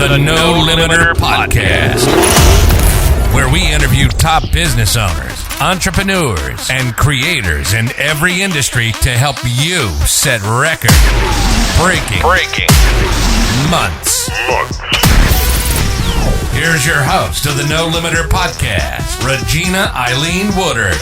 The No Limiter Podcast, where we interview top business owners, entrepreneurs, and creators in every industry to help you set record-breaking months. Here's your host of the No Limiter Podcast, Regina Eileen Woodard.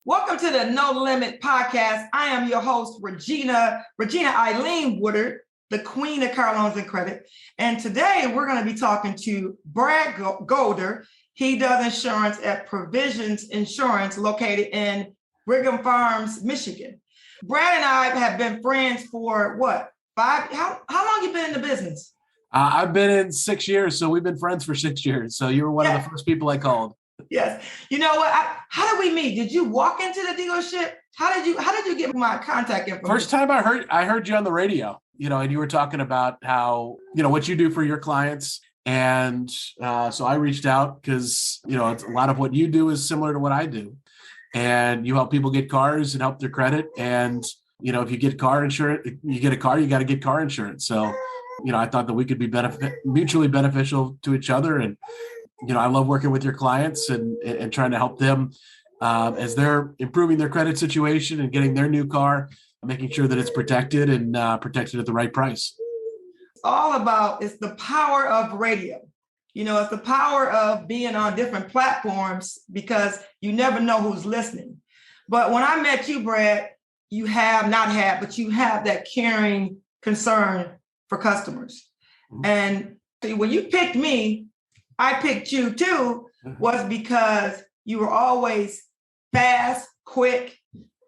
Welcome to the No Limit Podcast. I am your host, Regina Eileen Woodard, the queen of car loans and credit. And today we're going to be talking to Brad Golder. He does insurance at Provisions Insurance located in Brigham Farms, Michigan. Brad and I have been friends for what, 5? How long you been in the business? I've been in 6 years, so we've been friends for 6 years. So you were one of the first people I called. Yes. You know what? How did we meet? Did you walk into the dealership? How did you get my contact information? First time I heard you on the radio, and you were talking about how, what you do for your clients. And so I reached out because, it's a lot of what you do is similar to what I do. And you help people get cars and help their credit. And, if you get car insurance, you get a car, you got to get car insurance. So, I thought that we could be mutually beneficial to each other. And I love working with your clients and trying to help them as they're improving their credit situation and getting their new car, making sure that it's protected and protected at the right price. It's the power of radio. It's the power of being on different platforms because you never know who's listening. But when I met you, Brad, you have that caring concern for customers. Mm-hmm. And when you picked me, I picked you too, was because you were always fast, quick,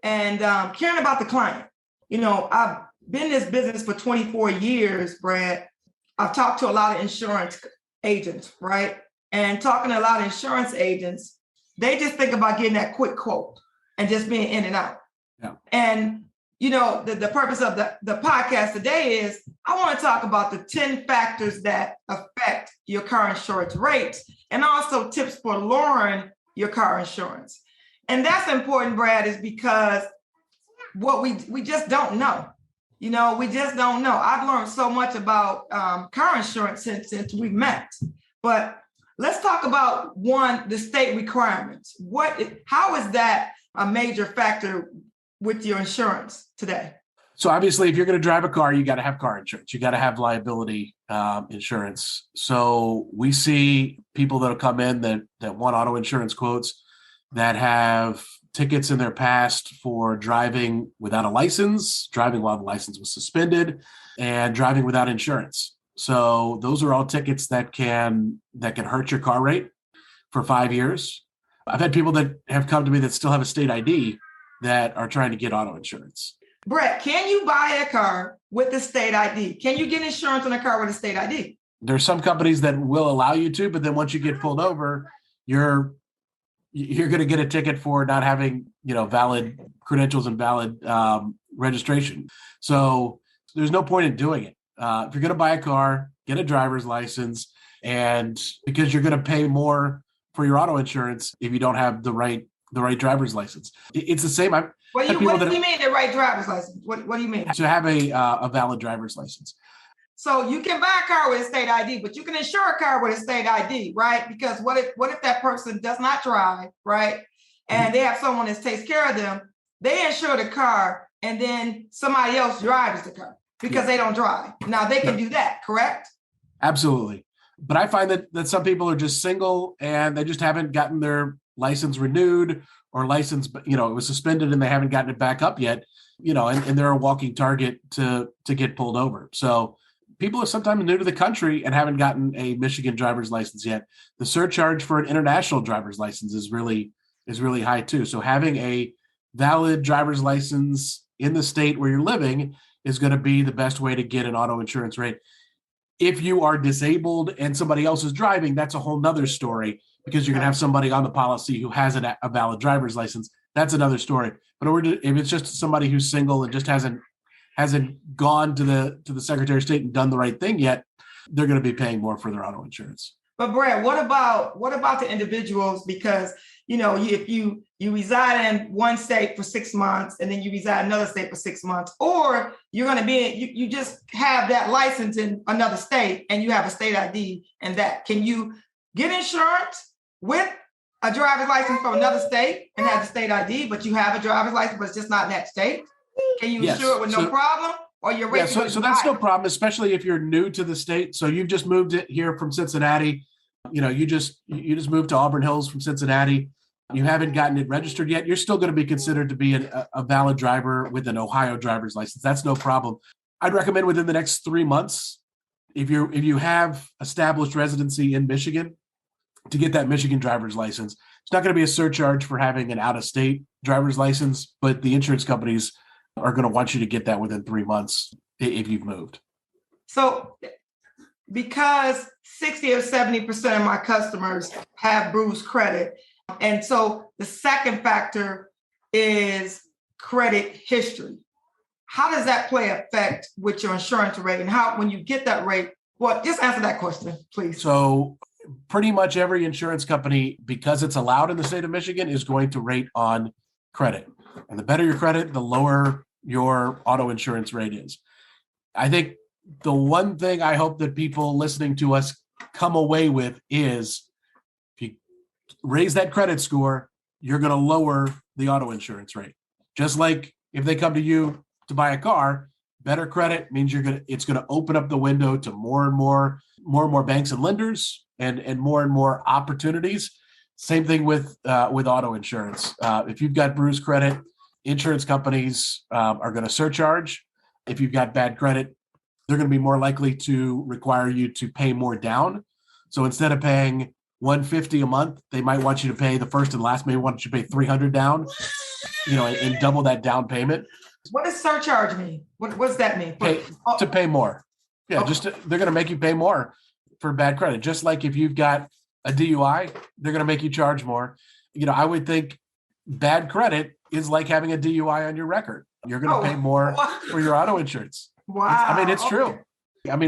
and caring about the client. I've been in this business for 24 years, Brad. I've talked to a lot of insurance agents, right? And talking to a lot of insurance agents, they just think about getting that quick quote and just being in and out. Yeah. And the purpose of the podcast today is I want to talk about the 10 factors that affect your car insurance rates and also tips for lowering your car insurance. And that's important, Brad, is because what we just don't know. We just don't know. I've learned so much about car insurance since we met. But let's talk about the state requirements. How is that a major factor with your insurance today? So obviously, if you're going to drive a car, you got to have car insurance. You got to have liability insurance. So we see people that'll come in that want auto insurance quotes that have tickets in their past for driving without a license, driving while the license was suspended, and driving without insurance. So those are all tickets that can hurt your car rate for 5 years. I've had people that have come to me that still have a state ID that are trying to get auto insurance. Brett, can you buy a car with the state ID? Can you get insurance on a car with a state ID? There's some companies that will allow you to, but then once you get pulled over, you're going to get a ticket for not having, valid credentials and valid registration. So there's no point in doing it. If you're going to buy a car, get a driver's license, and because you're going to pay more for your auto insurance if you don't have the right driver's license. It's the same. What do you mean the right driver's license? What do you mean? To have a valid driver's license. So you can buy a car with a state ID, but you can insure a car with a state ID, right? Because what if that person does not drive, right? And they have someone that takes care of them. They insure the car, and then somebody else drives the car because they don't drive. Now they can do that, correct? Absolutely. But I find that some people are just single and they just haven't gotten their license renewed or license, it was suspended and they haven't gotten it back up yet, and they're a walking target to get pulled over. So people are sometimes new to the country and haven't gotten a Michigan driver's license yet. The surcharge for an international driver's license is really high too. So having a valid driver's license in the state where you're living is going to be the best way to get an auto insurance rate. If you are disabled and somebody else is driving, that's a whole nother story because you're going to have somebody on the policy who has a valid driver's license. That's another story. But if it's just somebody who's single and just hasn't gone to the Secretary of State and done the right thing yet, they're going to be paying more for their auto insurance. But Brad, what about the individuals? Because if you reside in one state for 6 months and then you reside in another state for 6 months, or you're going to you just have that license in another state and you have a state ID, and that can you get insurance with a driver's license from another state and have the state ID, but you have a driver's license, but it's just not in that state? Can you insure it with no problem? Or your rate? So that's no problem, especially if you're new to the state. So you've just moved it here from Cincinnati. You just moved to Auburn Hills from Cincinnati. You haven't gotten it registered yet. You're still going to be considered to be a valid driver with an Ohio driver's license. That's no problem. I'd recommend within the next 3 months, if you have established residency in Michigan, to get that Michigan driver's license. It's not going to be a surcharge for having an out-of-state driver's license, but the insurance companies are going to want you to get that within 3 months if you've moved. So because 60 or 70% of my customers have bruised credit, and so the second factor is credit history. How does that play effect with your insurance rate? And how, when you get that rate, just answer that question, please. So pretty much every insurance company, because it's allowed in the state of Michigan, is going to rate on credit. And the better your credit, the lower your auto insurance rate is. I think the one thing I hope that people listening to us come away with is if you raise that credit score, you're going to lower the auto insurance rate. Just like if they come to you to buy a car, better credit means it's going to open up the window to more and more banks and lenders and more opportunities. Same thing with auto insurance. If you've got bruised credit, insurance companies are going to surcharge. If you've got bad credit, they're going to be more likely to require you to pay more down. So instead of paying $150 a month, they might want you to pay the first and last, maybe want you to pay $300 down, and double that down payment. What does surcharge mean? What does that mean? To pay more. Yeah, Okay. They're going to make you pay more for bad credit. Just like if you've got a DUI, they're going to make you charge more. I would think bad credit is like having a DUI on your record. You're going to pay more for your auto insurance. Wow. It's true.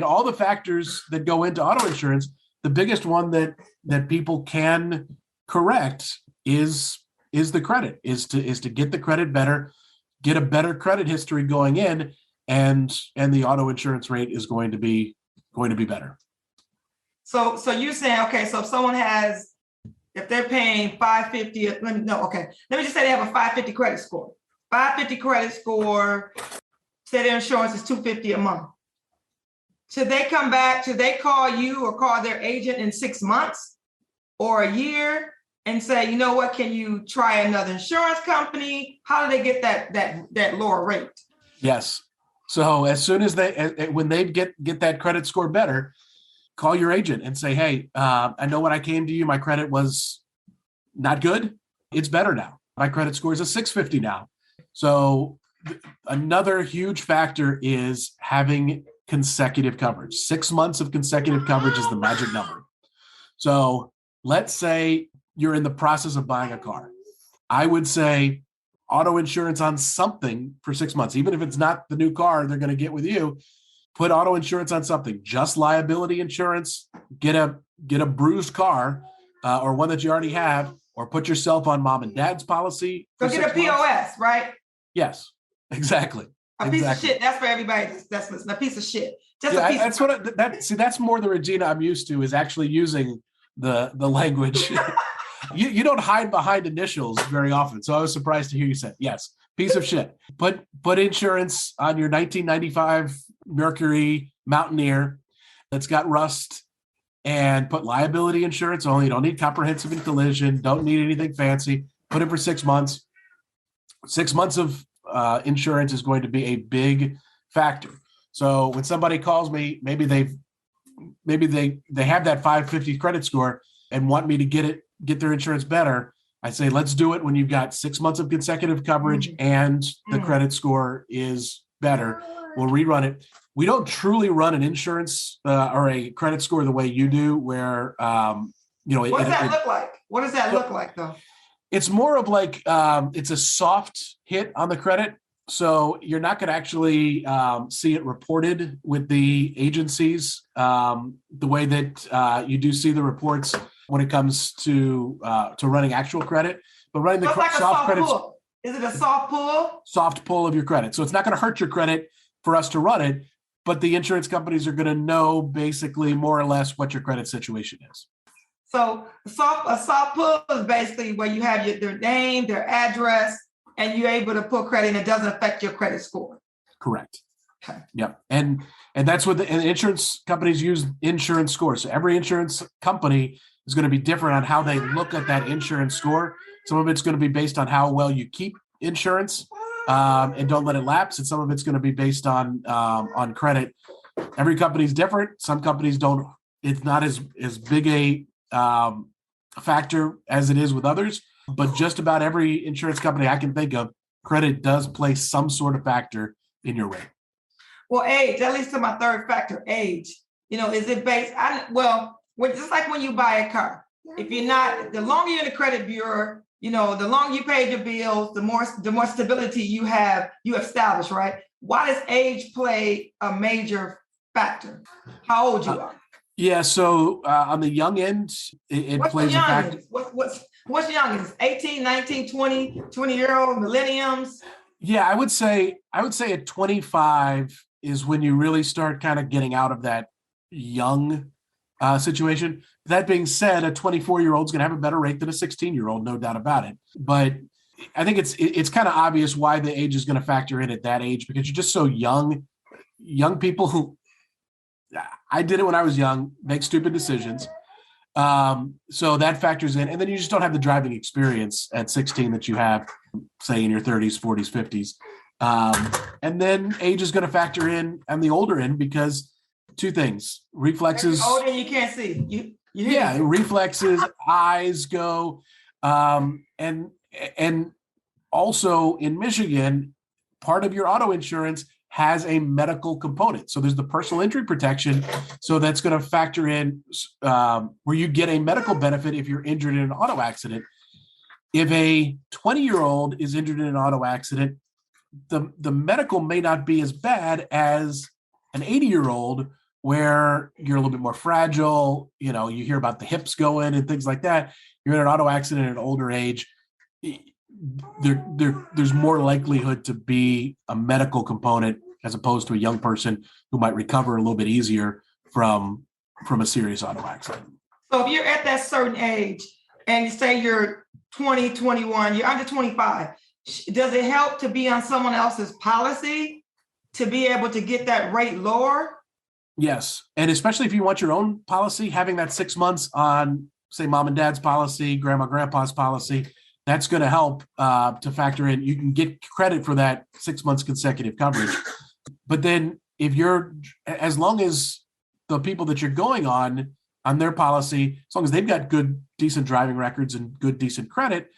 All the factors that go into auto insurance, the biggest one that people can correct is the credit, is to get the credit better, get a better credit history going in, and the auto insurance rate is going to be better. So you're saying, okay, so if they're paying $550, let me just say they have a 550 credit score. 550 credit score, say their insurance is $250 a month. Should they come back? Should they call you or call their agent in 6 months or a year and say, you know what, can you try another insurance company? How do they get that lower rate? Yes. So as soon as when they get that credit score better, call your agent and say, hey, I know when I came to you, my credit was not good. It's better now. My credit score is a 650 now. So another huge factor is having consecutive coverage. 6 months of consecutive coverage is the magic number. So let's say you're in the process of buying a car. I would say auto insurance on something for 6 months, even if it's not the new car they're going to get with you. Put auto insurance on something, just liability insurance, get a bruised car or one that you already have, or put yourself on mom and dad's policy. So get a POS, right? Yes, exactly. Piece of shit. That's for everybody. That's a piece of shit. That's more the Regina I'm used to, is actually using the language. You don't hide behind initials very often. So I was surprised to hear you say, yes, piece of shit. Put insurance on your 1995 Mercury Mountaineer that's got rust, and put liability insurance only. You don't need comprehensive and collision. Don't need anything fancy. Put it for 6 months. 6 months of insurance is going to be a big factor. So when somebody calls me, maybe they have that 550 credit score and want me to get their insurance better. I say, let's do it when you've got 6 months of consecutive coverage and the credit score is better. We'll rerun it. We don't truly run an insurance or a credit score the way you do, where what does that look like? What does that look like, though? It's more of like it's a soft hit on the credit. So you're not going to actually see it reported with the agencies the way that you do see the reports when it comes to running actual credit, but running the like soft credit. Is it a soft pull? Soft pull of your credit. So it's not going to hurt your credit for us to run it, but the insurance companies are going to know basically more or less what your credit situation is. So a soft pull is basically where you have their name, their address, and you're able to pull credit and it doesn't affect your credit score. Correct. Okay. Yep. And that's what the insurance companies use insurance scores. So every insurance company is going to be different on how they look at that insurance score. Some of it's going to be based on how well you keep insurance and don't let it lapse. And some of it's going to be based on credit. Every company is different. Some companies don't. It's not as big a factor as it is with others. But just about every insurance company I can think of, credit does play some sort of factor in your rate. Well, age, that leads to my third factor, age. Is it based? Just like when you buy a car, if you're not, the longer you're in the credit bureau, the longer you pay your bills, the more stability you establish, right? Why does age play a major factor? How old you are? Yeah, so on the young end, it plays a factor. What's youngest? 18, 19, 20, 20-year-old millenniums? Yeah, I would say at 25 is when you really start kind of getting out of that young situation. That being said, a 24-year-old is going to have a better rate than a 16-year-old, no doubt about it. But I think it's kind of obvious why the age is going to factor in at that age, because you're just so young. Young people who, I did it when I was young, make stupid decisions. So that factors in. And then you just don't have the driving experience at 16 that you have, say, in your 30s, 40s, 50s. And then age is going to factor in on the older end because two things: reflexes. Older, you can't see. Reflexes, eyes go, and also in Michigan, part of your auto insurance has a medical component. So there's the personal injury protection. So that's going to factor in where you get a medical benefit if you're injured in an auto accident. If a 20-year-old is injured in an auto accident, the medical may not be as bad as an 80-year-old where you're a little bit more fragile. You hear about the hips going and things like that. You're in an auto accident at an older age. There's more likelihood to be a medical component as opposed to a young person who might recover a little bit easier from a serious auto accident. So if you're at that certain age and you say you're 20, 21, you're under 25, does it help to be on someone else's policy to be able to get that rate lower? Yes. And especially if you want your own policy, having that 6 months on, say, mom and dad's policy, grandma, grandpa's policy, that's going to help to factor in. You can get credit for that 6 months consecutive coverage. But then as long as the people that you're going on their policy, as long as they've got good, decent driving records and good, decent credit,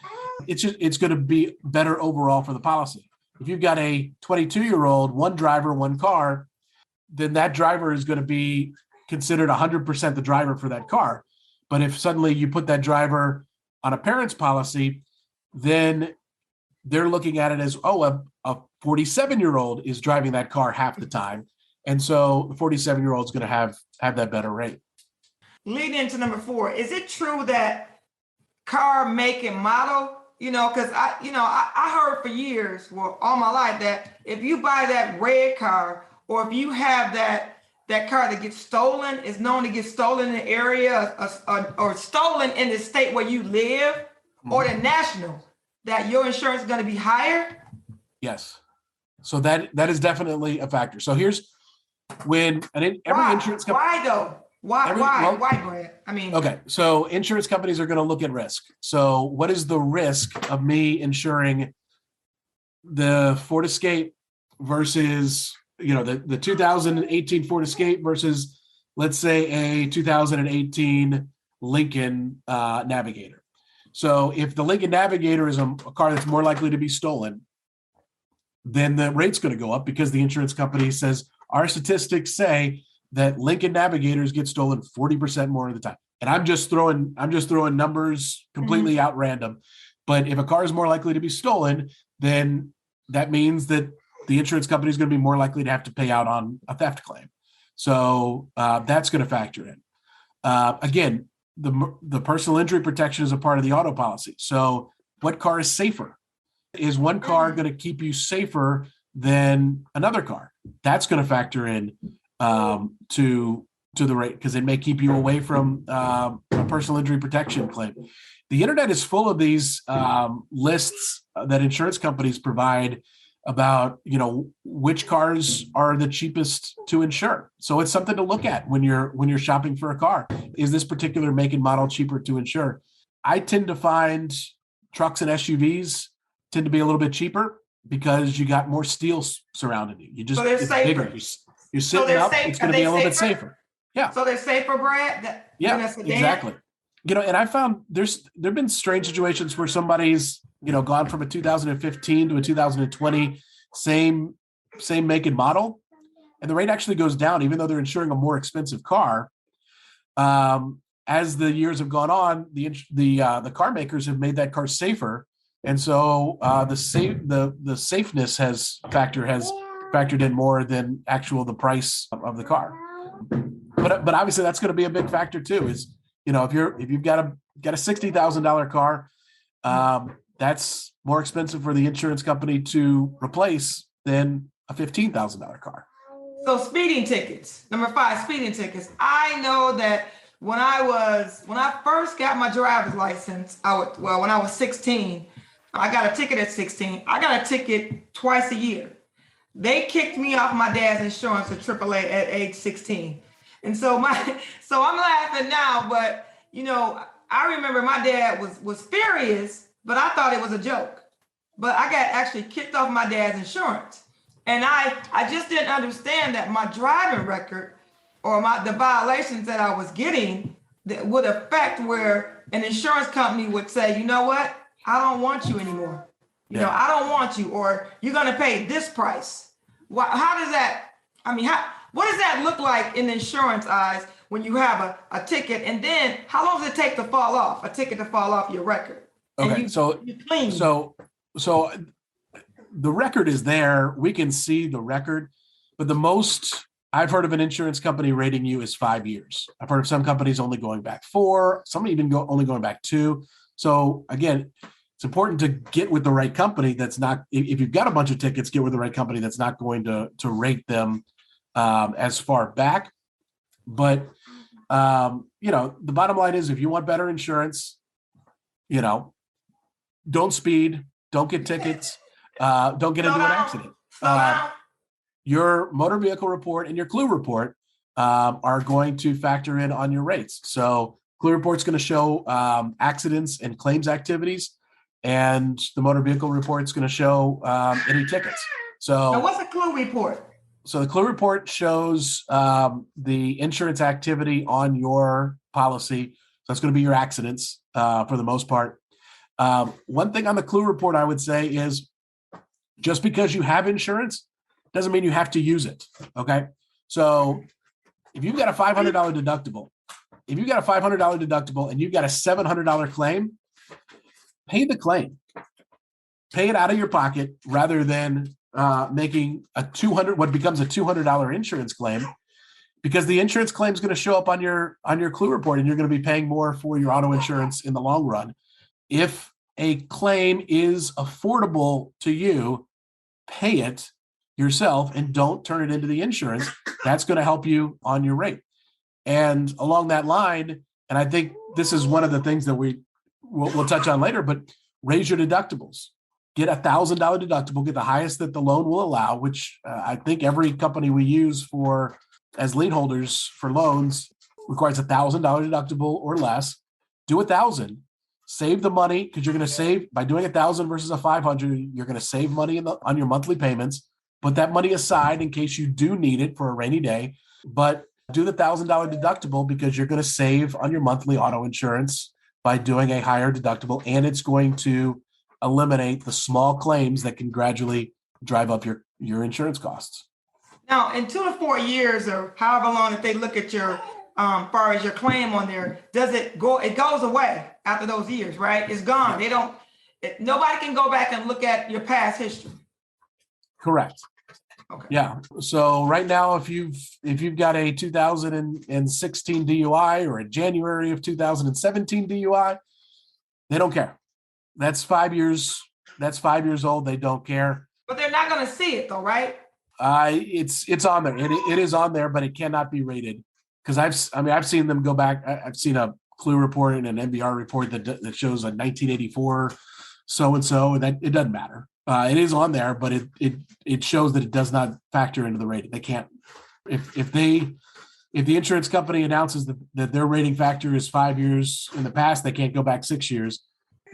it's going to be better overall for the policy. If you've got a 22-year-old, one driver, one car, then that driver is going to be considered 100% the driver for that car. But if suddenly you put that driver on a parent's policy, then they're looking at it as, a 47-year-old is driving that car half the time. And so the 47-year-old is going to have that better rate. Leading into number 4, is it true that car make and model, because I heard for years, well, all my life, that if you buy that red car or if you have that car that gets stolen, is known to get stolen in the area or stolen in the state where you live, or the national, that your insurance is going to be higher? Yes. So that is definitely a factor. So here's when every insurance company. Why though? Why, Brad? I mean. Okay. So insurance companies are going to look at risk. So what is the risk of me insuring the Ford Escape versus, the 2018 Ford Escape versus, let's say, a 2018 Lincoln Navigator? So if the Lincoln Navigator is a car that's more likely to be stolen, then the rate's going to go up because the insurance company says, our statistics say that Lincoln Navigators get stolen 40% more of the time. And I'm just throwing numbers completely out random. But if a car is more likely to be stolen, then that means that the insurance company is going to be more likely to have to pay out on a theft claim. So that's going to factor in. Again, the personal injury protection is a part of the auto policy. So what car is safer? Is one car going to keep you safer than another car? That's going to factor in to the rate, because it may keep you away from a personal injury protection claim. The internet is full of these lists that insurance companies provide about, which cars are the cheapest to insure. So it's something to look at when you're shopping for a car. Is this particular make and model cheaper to insure? I tend to find trucks and SUVs tend to be a little bit cheaper because you got more steel surrounding you. It's bigger. You're sitting up. It's going to be a little bit safer. Yeah. So they're safer, Brad? Yeah, exactly. And I found there've been strange situations where somebody's, gone from a 2015 to a 2020, same make and model, and the rate actually goes down, even though they're insuring a more expensive car. As the years have gone on, the car makers have made that car safer, and so the safeness has factored in more than the price of the car. But obviously that's going to be a big factor too. Is if you've got a $60,000 car, that's more expensive for the insurance company to replace than a $15,000 car. So speeding tickets, number 5, speeding tickets. I know that when I first got my driver's license, when I was 16, I got a ticket at 16. I got a ticket twice a year. They kicked me off my dad's insurance at AAA at age 16. And so I'm laughing now, but I remember my dad was furious, but I thought it was a joke. But I got actually kicked off my dad's insurance. And I just didn't understand that my driving record or the violations that I was getting that would affect where an insurance company would say, you know what? I don't want you anymore. I don't want you, or you're going to pay this price. How does that, what does that look like in insurance eyes when you have a ticket? And then how long does it take to fall off, a ticket to fall off your record? Okay, so the record is there. We can see the record, but the most I've heard of an insurance company rating you is 5 years. I've heard of some companies only going back 4, some even only going back 2. So again, it's important to get with the right company. That's not, if you've got a bunch of tickets, get with the right company that's not going to rate them as far back. But the bottom line is, if you want better insurance, don't speed, don't get tickets, don't get into an accident. Your motor vehicle report and your CLUE report are going to factor in on your rates. So CLUE report's going to show accidents and claims activities, and the motor vehicle report's going to show any tickets. So now what's a CLUE report? So the CLUE report shows the insurance activity on your policy. So that's going to be your accidents for the most part. One thing on the CLUE report I would say is, just because you have insurance doesn't mean you have to use it. Okay. So if you've got a $500 deductible, and you've got a $700 claim, pay the claim. Pay it out of your pocket rather than making what becomes a $200 insurance claim, because the insurance claim is going to show up on your CLUE report, and you're going to be paying more for your auto insurance in the long run. If a claim is affordable to you, pay it yourself and don't turn it into the insurance. That's going to help you on your rate. And along that line, and I think this is one of the things that we'll touch on later, but raise your deductibles. Get $1,000 deductible, get the highest that the loan will allow, which I think every company we use as lien holders for loans requires $1,000 deductible or less. Do 1,000. Save the money, because you're going to save by doing 1,000 versus a 500. You're going to save money on your monthly payments. Put that money aside in case you do need it for a rainy day. But do the $1,000 deductible, because you're going to save on your monthly auto insurance by doing a higher deductible, and it's going to eliminate the small claims that can gradually drive up your insurance costs. Now, in 2 to 4 years, or however long, if they look at your far as your claim on there, it goes away after those years, right? It's gone. Nobody can go back and look at your past history. Correct. Okay. Yeah. So right now, if you've got a 2016 DUI or a January of 2017 DUI, they don't care. That's 5 years. That's 5 years old. They don't care. But they're not going to see it though, right? It's on there. It is on there, but it cannot be rated because I've seen them go back. I've seen a Clue report and an NBR report that shows a 1984 so and so, and that it doesn't matter. It is on there, but it shows that it does not factor into the rating. They can't if the insurance company announces that their rating factor is 5 years in the past, they can't go back 6 years.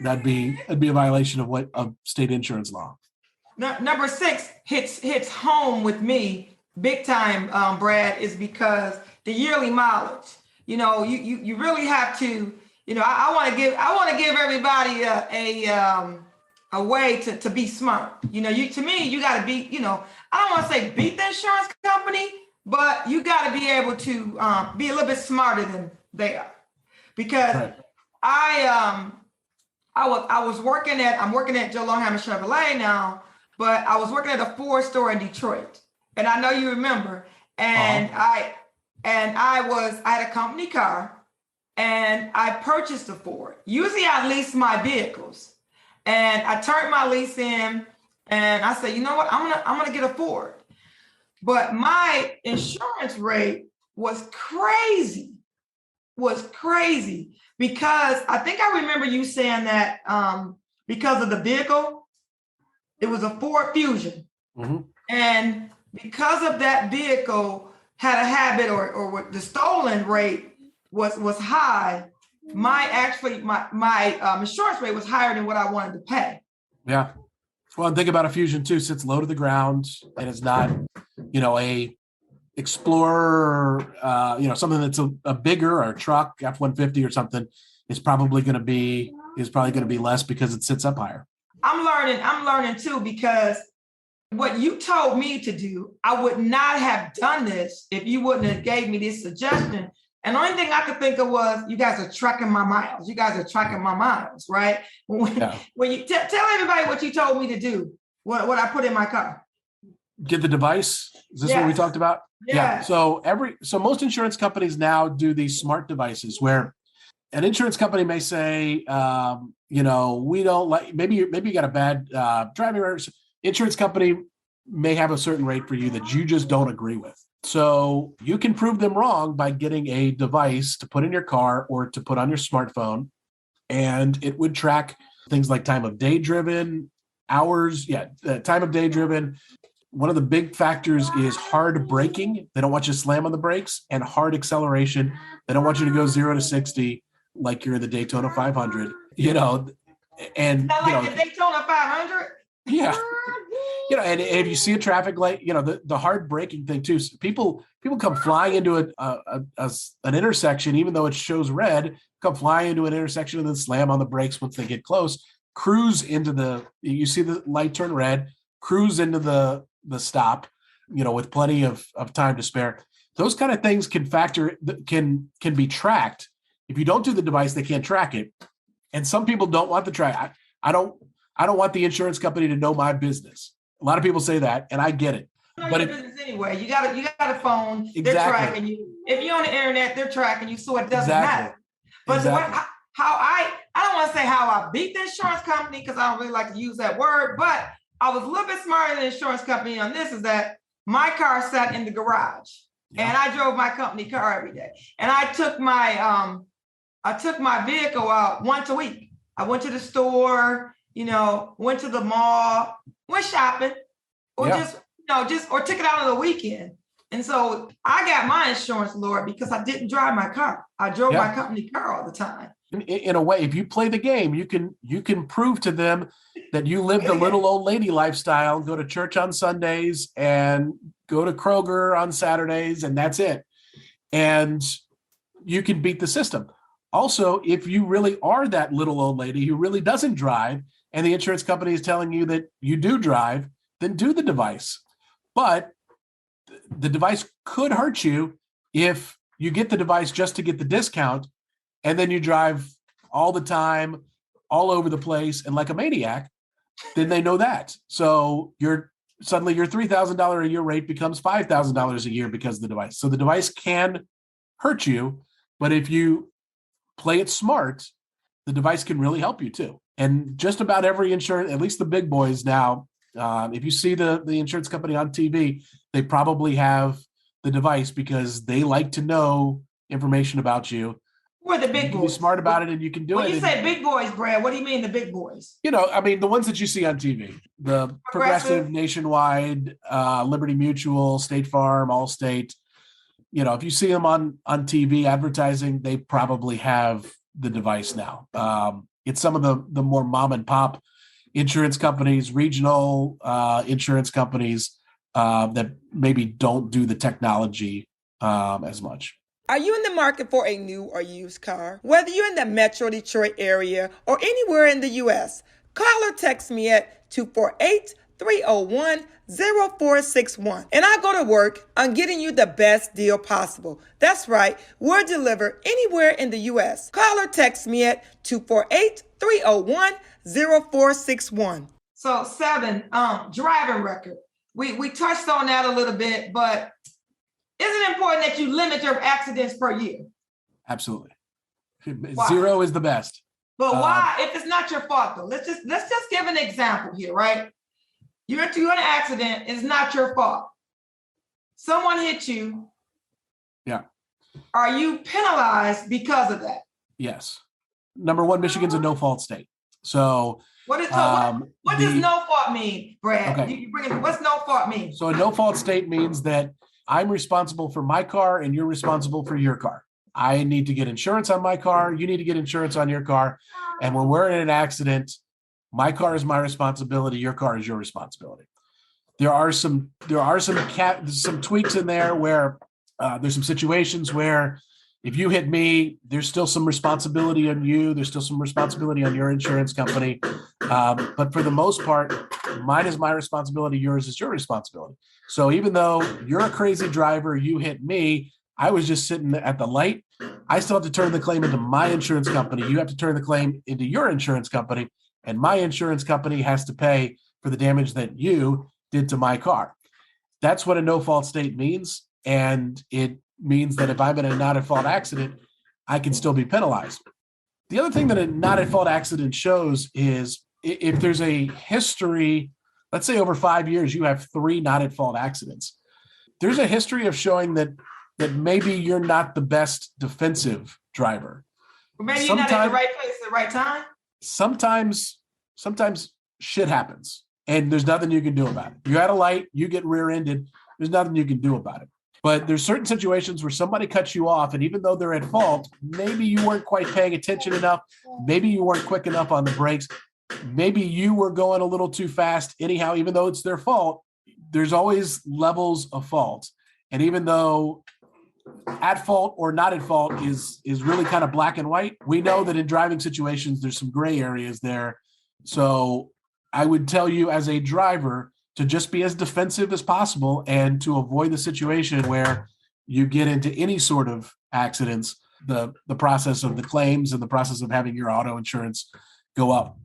That'd be a violation of state insurance law. Number 6 hits home with me big time, Brad, is because the yearly mileage. You really have to. I want to give everybody a way to be smart. To me, you got to be. I don't want to say beat the insurance company, but you got to be able to be a little bit smarter than they are, because Right. I'm working at Joe Longhammer Chevrolet now. But I was working at a Ford store in Detroit, and I know you remember. And I had a company car, and I purchased a Ford. Usually, I lease my vehicles, and I turned my lease in, and I said, you know what, I'm gonna get a Ford. But my insurance rate was crazy, because I think I remember you saying that because of the vehicle. It was a Ford Fusion. Mm-hmm. And because of that vehicle had a habit or the stolen rate was high, my insurance rate was higher than what I wanted to pay. Yeah. Well, think about a Fusion too. Sits low to the ground and it's not, a Explorer, something that's a bigger or a truck, F-150 or something is probably going to be less because it sits up higher. I'm learning too, because what you told me to do, I would not have done this if you wouldn't have gave me this suggestion. And the only thing I could think of was, you guys are tracking my miles. You guys are tracking my miles, right? When you tell everybody what you told me to do, what I put in my car. Get the device. Is this what we talked about? Yes. Yeah. So most insurance companies now do these smart devices where an insurance company may say, we don't like, maybe you got a bad driving record. Insurance company may have a certain rate for you that you just don't agree with. So you can prove them wrong by getting a device to put in your car or to put on your smartphone, and it would track things like time of day driven, hours. Time of day driven. One of the big factors is hard braking. They don't want you to slam on the brakes, and hard acceleration. They don't want you to go 0 to 60 like you're in the Daytona 500, and the Daytona 500. Yeah. And if you see a traffic light, the hard braking thing too. People come flying into an intersection, even though it shows red, come flying into an intersection and then slam on the brakes once they get close, cruise into you see the light turn red, cruise into the stop, with plenty of time to spare. Those kind of things can be tracked. If you don't do the device, they can't track it. And some people don't want the track. I don't want the insurance company to know my business. A lot of people say that, and I get it. But business anyway, you got a phone. Exactly. They're tracking you. If you're on the internet, they're tracking you, so it doesn't matter. But how I don't want to say how I beat the insurance company, because I don't really like to use that word. But I was a little bit smarter than the insurance company on this. Is that my car sat in the garage, and I drove my company car every day, and I took my vehicle out once a week. I went to the store, went to the mall, went shopping, or or took it out on the weekend. And so I got my insurance, Lord, because I didn't drive my car. I drove my company car all the time. In a way, if you play the game, you can prove to them that you live the little old lady lifestyle, go to church on Sundays and go to Kroger on Saturdays, and that's it. And you can beat the system. Also, if you really are that little old lady who really doesn't drive, and the insurance company is telling you that you do drive, then do the device. But the device could hurt you if you get the device just to get the discount, and then you drive all the time, all over the place, and like a maniac. Then they know that. So you're suddenly your $3,000 a year rate becomes $5,000 a year because of the device. So the device can hurt you, but if you play it smart, the device can really help you too. And just about every insurance, at least the big boys now, if you see the insurance company on TV, they probably have the device because they like to know information about you. Who are the big You can boys? be smart about it and you can do it. When you say big boys, Brad, what do you mean the big boys? The ones that you see on TV, the Progressive, Nationwide, Liberty Mutual, State Farm, Allstate. If you see them on TV advertising, they probably have the device now. It's some of the more mom and pop insurance companies, regional insurance companies that maybe don't do the technology as much. Are you in the market for a new or used car? Whether you're in the Metro Detroit area or anywhere in the U.S., call or text me at 248-301-0461. And I go to work on getting you the best deal possible. That's right, we're delivered anywhere in the U.S. Call or text me at 248-301-0461. So 7, driving record. We touched on that a little bit, but is it important that you limit your accidents per year? Absolutely. Why? 0 is the best. But why? If it's not your fault, though, let's just give an example here, right? You're in an accident. It's not your fault. Someone hit you. Yeah. Are you penalized because of that? Yes. Number one, Michigan's a no-fault state. So what does no fault mean, Brad? Okay. What's no fault mean? So a no-fault state means that I'm responsible for my car and you're responsible for your car. I need to get insurance on my car. You need to get insurance on your car. And when we're in an accident, my car is my responsibility. Your car is your responsibility. There are some tweaks in there where there's some situations where if you hit me, there's still some responsibility on you. There's still some responsibility on your insurance company. But for the most part, mine is my responsibility. Yours is your responsibility. So even though you're a crazy driver, you hit me, I was just sitting at the light. I still have to turn the claim into my insurance company. You have to turn the claim into your insurance company. And my insurance company has to pay for the damage that you did to my car. That's what a no-fault state means. And it means that if I'm in a not-at-fault accident, I can still be penalized. The other thing that a not-at-fault accident shows is if there's a history, let's say over 5 years, you have 3 not-at-fault accidents. There's a history of showing that maybe you're not the best defensive driver. Or maybe you're not at the right place at the right time. Sometimes shit happens and there's nothing you can do about it. You're at a light, you get rear-ended, there's nothing you can do about it. But there's certain situations where somebody cuts you off, and even though they're at fault, maybe you weren't quite paying attention enough. Maybe you weren't quick enough on the brakes. Maybe you were going a little too fast. Anyhow, even though it's their fault, there's always levels of fault. And even though at fault or not at fault is really kind of black and white, we know that in driving situations, there's some gray areas there. So I would tell you as a driver to just be as defensive as possible and to avoid the situation where you get into any sort of accidents, the process of the claims and the process of having your auto insurance go up.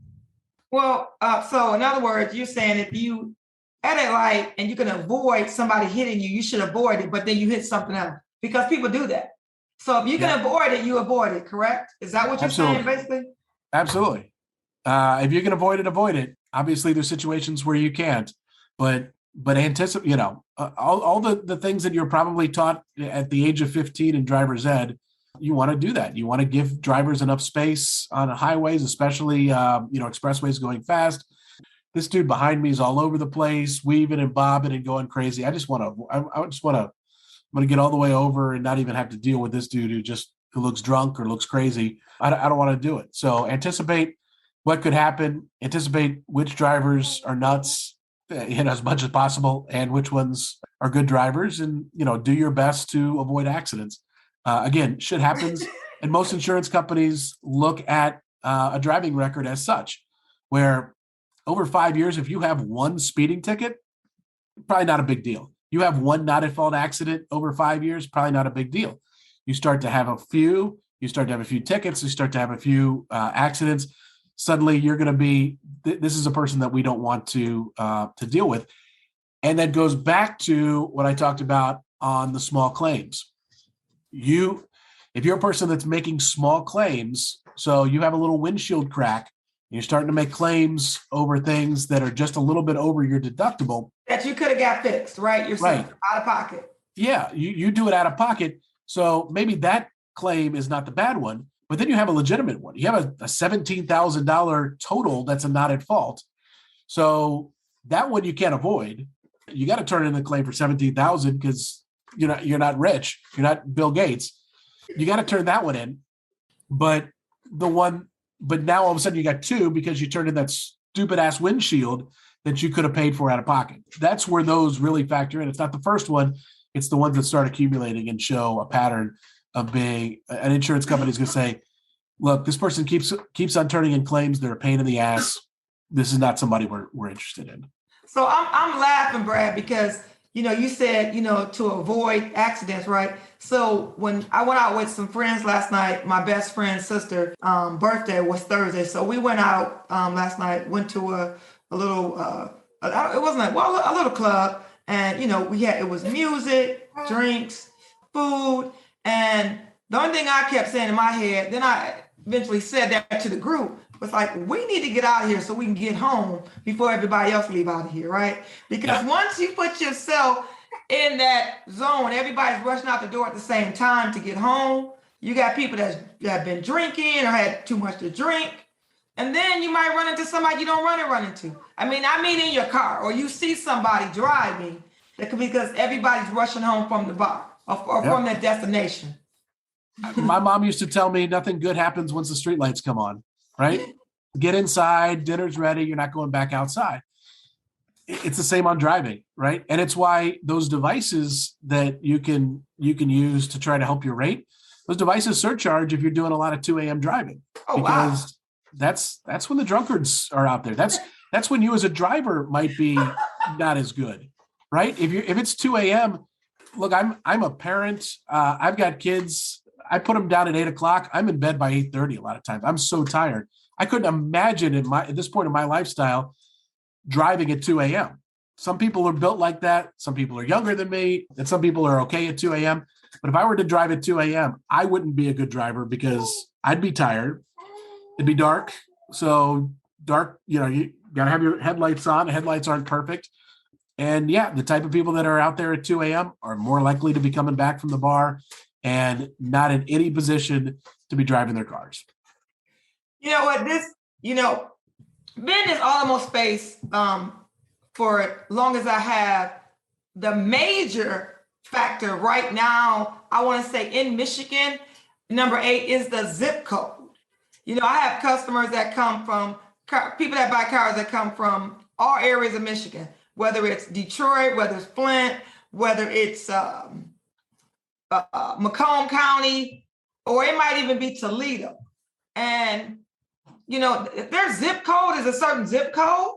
Well, so in other words, you're saying if you at a light and you can avoid somebody hitting you, you should avoid it, but then you hit something else because people do that. So if you can avoid it, you avoid it, correct? Is that what you're saying, basically? Absolutely. If you can avoid it. Obviously, there's situations where you can't. But anticipate, all the things that you're probably taught at the age of 15 in driver's ed, you want to do that. You want to give drivers enough space on highways, especially, expressways going fast. This dude behind me is all over the place, weaving and bobbing and going crazy. I want to get all the way over and not even have to deal with this dude who looks drunk or looks crazy. I don't want to do it. So anticipate what could happen, anticipate which drivers are nuts, as much as possible, and which ones are good drivers, and do your best to avoid accidents. Again, shit happens, and most insurance companies look at a driving record as such, where over 5 years, if you have one speeding ticket, probably not a big deal. You have one not at fault accident over 5 years, probably not a big deal. You start to have a few tickets, you start to have a few accidents. Suddenly you're going to be, this is a person that we don't want to deal with. And that goes back to what I talked about on the small claims. If you're a person that's making small claims, so you have a little windshield crack, and you're starting to make claims over things that are just a little bit over your deductible. That you could have got fixed, right? Yourself, Right. out of pocket. Yeah, you do it out of pocket. So maybe that claim is not the bad one, but then you have a legitimate one. You have a $17,000 total that's a not at fault. So that one you can't avoid. You got to turn in a claim for $17,000 because you're not rich. You're not Bill Gates. You got to turn that one in. But now all of a sudden you got two because you turned in that stupid ass windshield that you could have paid for out of pocket. That's where those really factor in. It's not the first one. It's the ones that start accumulating and show a pattern of being an insurance company is going to say, look, this person keeps on turning in claims. They're a pain in the ass. This is not somebody we're interested in. So I'm laughing, Brad, because, you said, to avoid accidents, right? So when I went out with some friends last night, my best friend's sister birthday was Thursday. So we went out last night, went to a little, it wasn't a little club. And, it was music, drinks, food. And the only thing I kept saying in my head, then I eventually said that to the group, was like, we need to get out of here so we can get home before everybody else leave out of here, right? Because once you put yourself in that zone, everybody's rushing out the door at the same time to get home. You got people that have been drinking or had too much to drink. And then you might run into somebody you don't run into. I mean in your car, or you see somebody driving because everybody's rushing home from the bar or from their destination. My mom used to tell me nothing good happens once the streetlights come on, right? Get inside, dinner's ready, you're not going back outside. It's the same on driving, right? And it's why those devices that you can use to try to help your rate, those devices surcharge if you're doing a lot of 2 a.m. driving. Oh, because wow. That's when the drunkards are out there. That's when you as a driver might be not as good, right? If it's 2 a.m., look, I'm a parent. I've got kids. I put them down at 8 o'clock. I'm in bed by 8:30 a lot of times. I'm so tired. I couldn't imagine at this point in my lifestyle driving at 2 a.m. Some people are built like that. Some people are younger than me, and some people are okay at 2 a.m. But if I were to drive at 2 a.m., I wouldn't be a good driver because I'd be tired. It'd be dark. So dark, you got to have your headlights on. The headlights aren't perfect. And the type of people that are out there at 2 a.m. are more likely to be coming back from the bar and not in any position to be driving their cars. You know what? Been in this automotive space for as long as I have. The major factor right now, I want to say in Michigan, number 8 is the zip code. I have customers that come from people that buy cars that come from all areas of Michigan, whether it's Detroit, whether it's Flint, whether it's Macomb County, or it might even be Toledo. And, if their zip code is a certain zip code,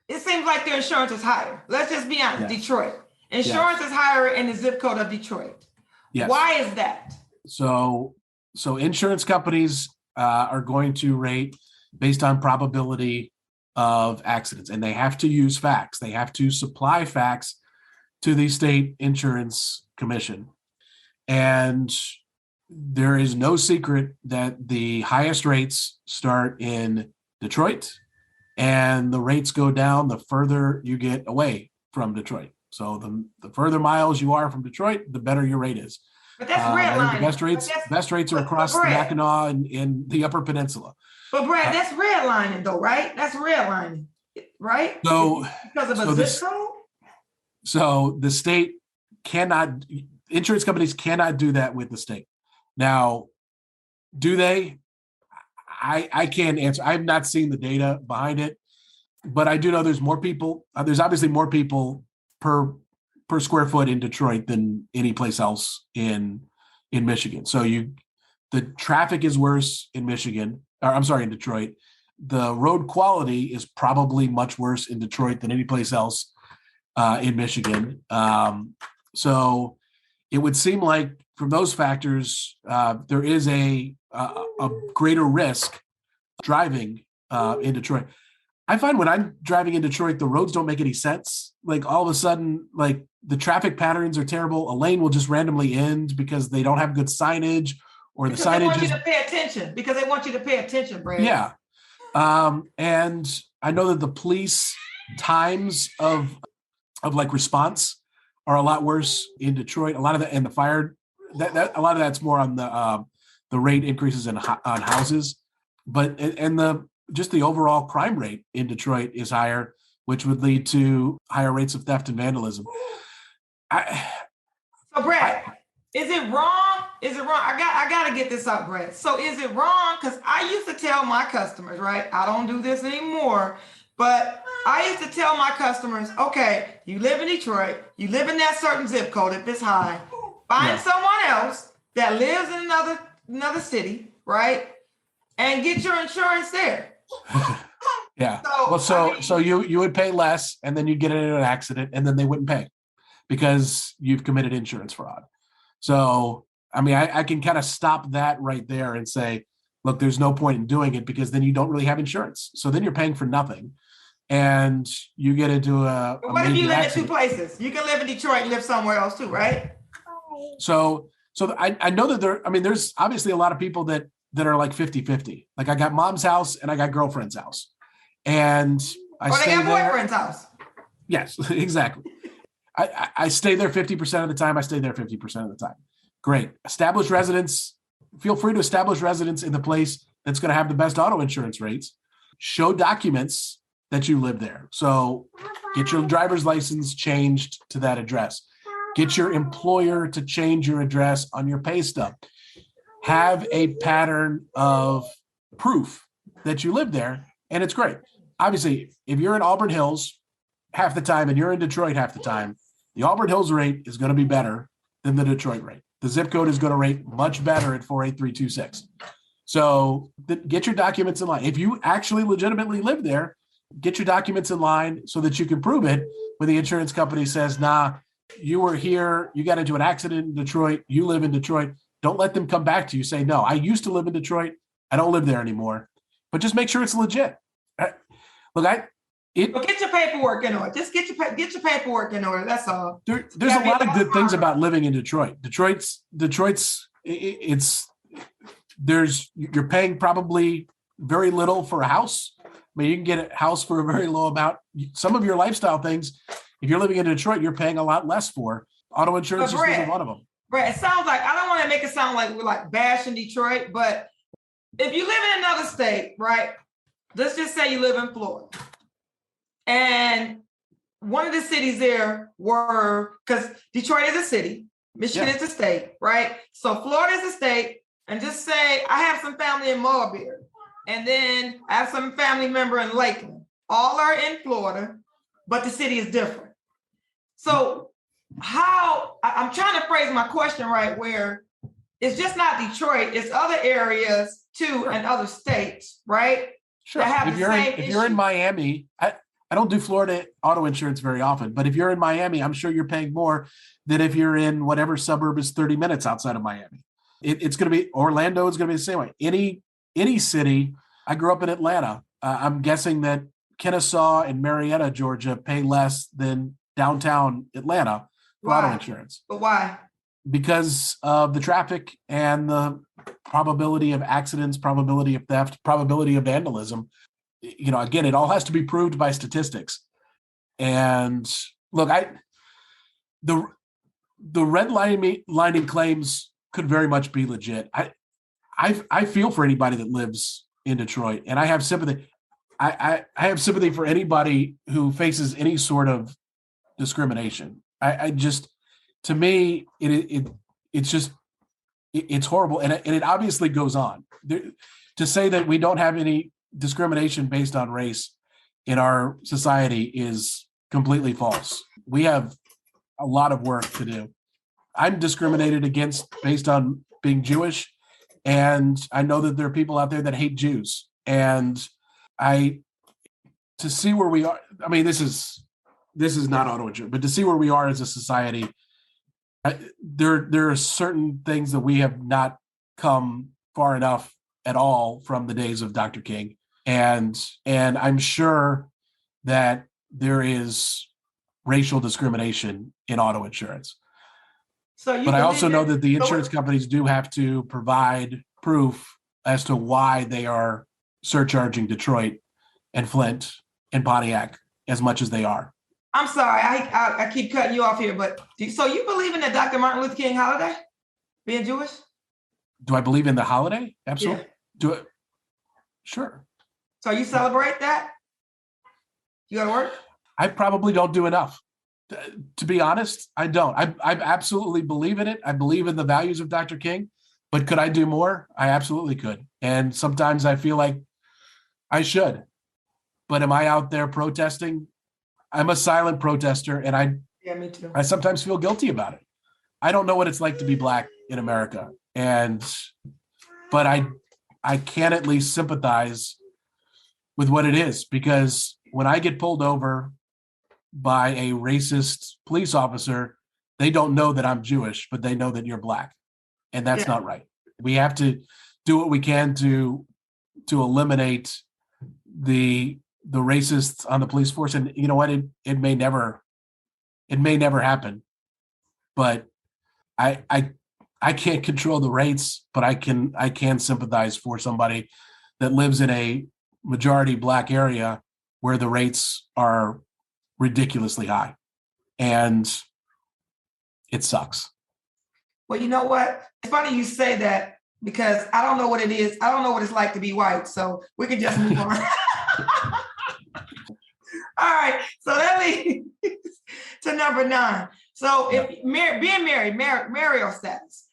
it seems like their insurance is higher. Let's just be honest, Detroit. Insurance is higher in the zip code of Detroit. Yes. Why is that? So insurance companies are going to rate based on probability of accidents, and they have to use facts. They have to supply facts to the state insurance commission. And there is no secret that the highest rates start in Detroit, and the rates go down the further you get away from Detroit. So the further miles you are from Detroit, the better your rate is. But that's redlining. The best rates are across the Mackinac in the Upper Peninsula. But Brad, that's redlining though, right? That's redlining, right? So because of a zip code? So the state insurance companies cannot do that with the state. Now, do they? I can't answer. I've not seen the data behind it, but I do know there's more people. There's obviously more people per square foot in Detroit than any place else in Michigan. So the traffic is worse in Michigan, in Detroit. The road quality is probably much worse in Detroit than any place else in Michigan. So it would seem like from those factors, there is a greater risk driving in Detroit. I find when I'm driving in Detroit, the roads don't make any sense. Like all of a sudden, like the traffic patterns are terrible. A lane will just randomly end because they don't have good signage, or the Because they signage want you is, to pay attention. Because they want you to pay attention, Brad. yeah. And I know that the police times of like response are a lot worse in Detroit. A lot of that, and the fire, that a lot of that's more on the rate increases on houses, but and the just the overall crime rate in Detroit is higher, which would lead to higher rates of theft and vandalism. So Brad, is it wrong? Is it wrong? I gotta get this out, Brad. So is it wrong? Because I used to tell my customers, right? I don't do this anymore, but I used to tell my customers, okay, you live in Detroit, you live in that certain zip code if it's high. Find someone else that lives in another city, right? And get your insurance there. Yeah. So you would pay less, and then you'd get in an accident, and then they wouldn't pay because you've committed insurance fraud. So, I mean, I can kind of stop that right there and say, look, there's no point in doing it because then you don't really have insurance. So then you're paying for nothing, and you get into a what if you live in two places? You can live in Detroit and live somewhere else too, right? So I know that there's obviously a lot of people that are like 50-50. Like I got mom's house and I got girlfriend's house. And I stay there. Or they got boyfriend's house. Yes, exactly. I stay there 50% of the time. I stay there 50% of the time. Great. Establish residence. Feel free to establish residence in the place that's going to have the best auto insurance rates. Show documents that you live there. So get your driver's license changed to that address. Get your employer to change your address on your pay stub. Have a pattern of proof that you live there, and it's great. Obviously, if you're in Auburn Hills half the time and you're in Detroit half the time, the Auburn Hills rate is going to be better than the Detroit rate. The zip code is going to rate much better at 48326. So get your documents in line. If you actually legitimately live there, get your documents in line so that you can prove it when the insurance company says, nah, you were here, you got into an accident in Detroit, you live in Detroit. Don't let them come back to you. Say, no, I used to live in Detroit. I don't live there anymore. But just make sure it's legit. Look, get your paperwork in order. Just get your paperwork in order. That's all. There's a lot of good things about living in Detroit. You're paying probably very little for a house. I mean, you can get a house for a very low amount. Some of your lifestyle things, if you're living in Detroit, you're paying a lot less for. Auto insurance just isn't one of them. Right. It sounds like, I don't want to make it sound like we're like bashing Detroit, but if you live in another state, right? Let's just say you live in Florida. And one of the cities there because Detroit is a city, Michigan is a state, right? So Florida is a state, and just say I have some family in Mobile, and then I have some family member in Lakeland. All are in Florida, but the city is different. So I'm trying to phrase my question right, where it's just not Detroit, it's other areas too, and other states, right? Sure. If you're in Miami, I don't do Florida auto insurance very often, but if you're in Miami, I'm sure you're paying more than if you're in whatever suburb is 30 minutes outside of Miami. It's going to be Orlando is going to be the same way. Any city. I grew up in Atlanta. I'm guessing that Kennesaw and Marietta, Georgia, pay less than downtown Atlanta for auto insurance. But why? Because of the traffic and the probability of accidents, probability of theft, probability of vandalism. You know, again, it all has to be proved by statistics. And look, the redlining claims could very much be legit. I feel for anybody that lives in Detroit, and I have sympathy. I have sympathy for anybody who faces any sort of discrimination. To me, it's horrible, and it obviously goes on. To say that we don't have any discrimination based on race in our society is completely false. We have a lot of work to do. I'm discriminated against based on being Jewish, and I know that there are people out there that hate Jews. And to see where we are, I mean, this is not auto insurance, but to see where we are as a society, there are certain things that we have not come far enough at all from the days of Dr. King. And I'm sure that there is racial discrimination in auto insurance. But I also know that the insurance companies do have to provide proof as to why they are surcharging Detroit and Flint and Pontiac as much as they are. I'm sorry, I keep cutting you off here, but so you believe in the Dr. Martin Luther King holiday, being Jewish? Do I believe in the holiday? Absolutely. Yeah. Sure. So you celebrate that? You go to work? I probably don't do enough. To be honest, I don't. I absolutely believe in it. I believe in the values of Dr. King, but could I do more? I absolutely could. And sometimes I feel like I should. But am I out there protesting? I'm a silent protester, and me too. I sometimes feel guilty about it. I don't know what it's like to be Black in America, but I can at least sympathize with what it is, because when I get pulled over by a racist police officer, they don't know that I'm Jewish, but they know that you're Black, and that's not right. We have to do what we can to eliminate the racists on the police force. And you know what? It may never happen, but I can't control the rates, but I can sympathize for somebody that lives in a majority Black area where the rates are ridiculously high, and it sucks. Well, you know what? It's funny you say that, because I don't know what it is. I don't know what it's like to be white, so we can just move on. All right, so that leads to number 9. So if being married, marital status,